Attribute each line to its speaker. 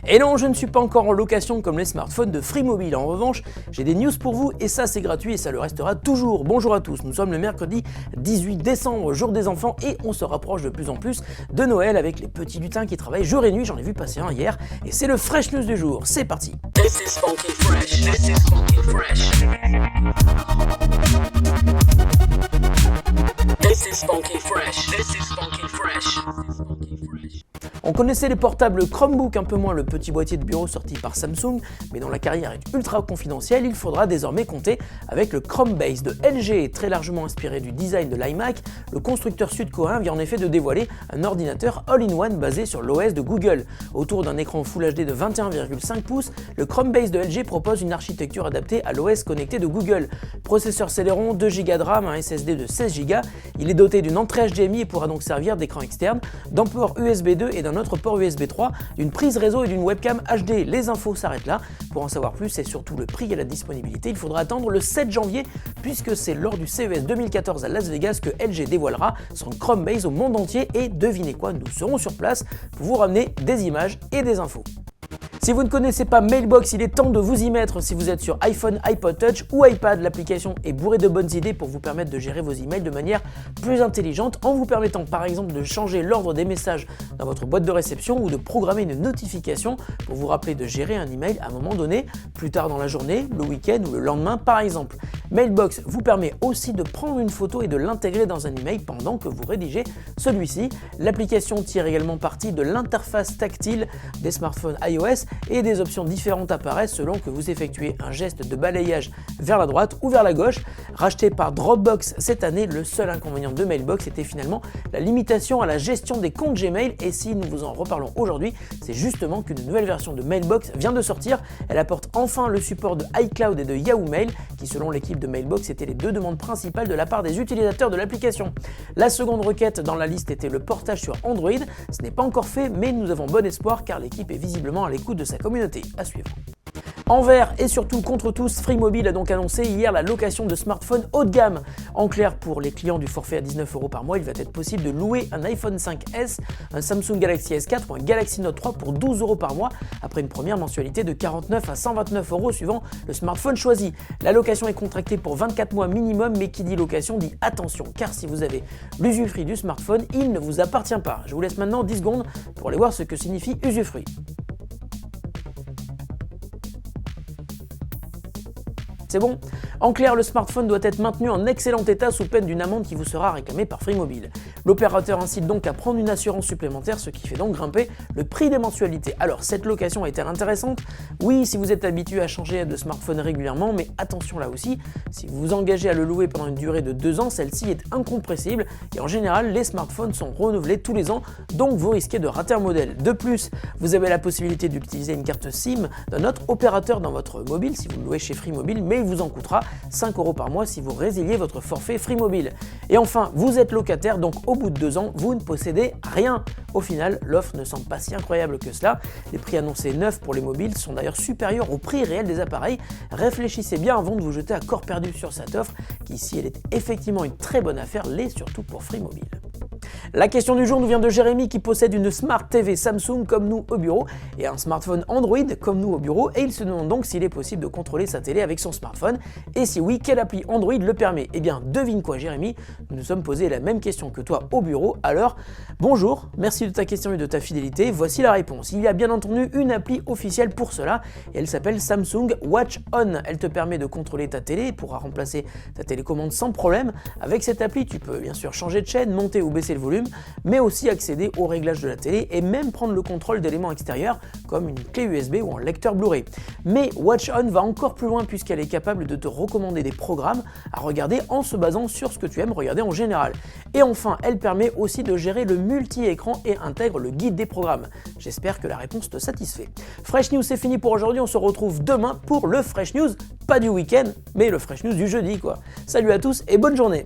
Speaker 1: Et non, je ne suis pas encore en location comme les smartphones de Free Mobile. En revanche, j'ai des news pour vous et ça c'est gratuit et ça le restera toujours. Bonjour à tous, nous sommes le mercredi 18 décembre, jour des enfants et on se rapproche de plus en plus de Noël avec les petits lutins qui travaillent jour et nuit. J'en ai vu passer un hier et c'est le Fresh News du jour. C'est parti.
Speaker 2: This is funky fresh. This is funky fresh. This is funky fresh. This is funky fresh.
Speaker 1: On connaissait les portables Chromebook, un peu moins le petit boîtier de bureau sorti par Samsung, mais dont la carrière est ultra confidentielle, il faudra désormais compter avec le Chromebase de LG. Très largement inspiré du design de l'iMac, le constructeur sud-coréen vient en effet de dévoiler un ordinateur all-in-one basé sur l'OS de Google. Autour d'un écran Full HD de 21,5 pouces, le Chromebase de LG propose une architecture adaptée à l'OS connecté de Google. Processeur Celeron, 2 Go de RAM, un SSD de 16 Go, il est doté d'une entrée HDMI et pourra donc servir d'écran externe, d'un port USB 2 et d'un autre port USB 3, d'une prise réseau et d'une webcam HD. Les infos s'arrêtent là. Pour en savoir plus et surtout le prix et la disponibilité, il faudra attendre le 7 janvier puisque c'est lors du CES 2014 à Las Vegas que LG dévoilera son Chromebase au monde entier et devinez quoi, nous serons sur place pour vous ramener des images et des infos. Si vous ne connaissez pas Mailbox, il est temps de vous y mettre. Si vous êtes sur iPhone, iPod Touch ou iPad, l'application est bourrée de bonnes idées pour vous permettre de gérer vos emails de manière plus intelligente en vous permettant par exemple de changer l'ordre des messages dans votre boîte de réception ou de programmer une notification pour vous rappeler de gérer un email à un moment donné, plus tard dans la journée, le week-end ou le lendemain par exemple. Mailbox vous permet aussi de prendre une photo et de l'intégrer dans un email pendant que vous rédigez celui-ci. L'application tire également parti de l'interface tactile des smartphones iOS et des options différentes apparaissent selon que vous effectuez un geste de balayage vers la droite ou vers la gauche. Racheté par Dropbox cette année, le seul inconvénient de Mailbox était finalement la limitation à la gestion des comptes Gmail et si nous vous en reparlons aujourd'hui, c'est justement qu'une nouvelle version de Mailbox vient de sortir. Elle apporte enfin le support de iCloud et de Yahoo Mail qui selon l'équipe de Mailbox étaient les deux demandes principales de la part des utilisateurs de l'application. La seconde requête dans la liste était le portage sur Android. Ce n'est pas encore fait mais nous avons bon espoir car l'équipe est visiblement à l'écoute de sa communauté. À suivre. Envers et surtout contre tous, Free Mobile a donc annoncé hier la location de smartphones haut de gamme. En clair, pour les clients du forfait à 19 € par mois, il va être possible de louer un iPhone 5S, un Samsung Galaxy S4 ou un Galaxy Note 3 pour 12 € par mois, après une première mensualité de 49 à 129 € suivant le smartphone choisi. La location est contractée pour 24 mois minimum, mais qui dit location dit attention, car si vous avez l'usufruit du smartphone, il ne vous appartient pas. Je vous laisse maintenant 10 secondes pour aller voir ce que signifie usufruit. C'est bon? En clair, le smartphone doit être maintenu en excellent état sous peine d'une amende qui vous sera réclamée par Free Mobile. L'opérateur incite donc à prendre une assurance supplémentaire, ce qui fait donc grimper le prix des mensualités. Alors, cette location est-elle intéressante? Oui, si vous êtes habitué à changer de smartphone régulièrement, mais attention là aussi, si vous vous engagez à le louer pendant une durée de 2 ans, celle-ci est incompressible et en général, les smartphones sont renouvelés tous les ans, donc vous risquez de rater un modèle. De plus, vous avez la possibilité d'utiliser une carte SIM d'un autre opérateur dans votre mobile si vous le louez chez Free Mobile, mais il vous en coûtera 5 € par mois si vous résiliez votre forfait Free Mobile. Et enfin, vous êtes locataire, donc au bout de 2 ans, vous ne possédez rien. Au final, l'offre ne semble pas si incroyable que cela. Les prix annoncés neufs pour les mobiles sont d'ailleurs supérieurs au prix réel des appareils. Réfléchissez bien avant de vous jeter à corps perdu sur cette offre, qui si elle est effectivement une très bonne affaire, l'est surtout pour Free Mobile. La question du jour nous vient de Jérémy qui possède une Smart TV Samsung comme nous au bureau et un smartphone Android comme nous au bureau et il se demande donc s'il est possible de contrôler sa télé avec son smartphone et si oui, quelle appli Android le permet? Eh bien devine quoi Jérémy, nous nous sommes posé la même question que toi au bureau, alors bonjour, merci de ta question et de ta fidélité, voici la réponse. Il y a bien entendu une appli officielle pour cela et elle s'appelle Samsung Watch On. Elle te permet de contrôler ta télé et pourra remplacer ta télécommande sans problème. Avec cette appli, tu peux bien sûr changer de chaîne, monter ou baisser le volume, mais aussi accéder au réglage de la télé et même prendre le contrôle d'éléments extérieurs comme une clé USB ou un lecteur Blu-ray. Mais Watch On va encore plus loin puisqu'elle est capable de te recommander des programmes à regarder en se basant sur ce que tu aimes regarder en général. Et enfin, elle permet aussi de gérer le multi-écran et intègre le guide des programmes. J'espère que la réponse te satisfait. Fresh News, c'est fini pour aujourd'hui, on se retrouve demain pour le Fresh News, pas du week-end, mais le Fresh News du jeudi quoi. Salut à tous et bonne journée.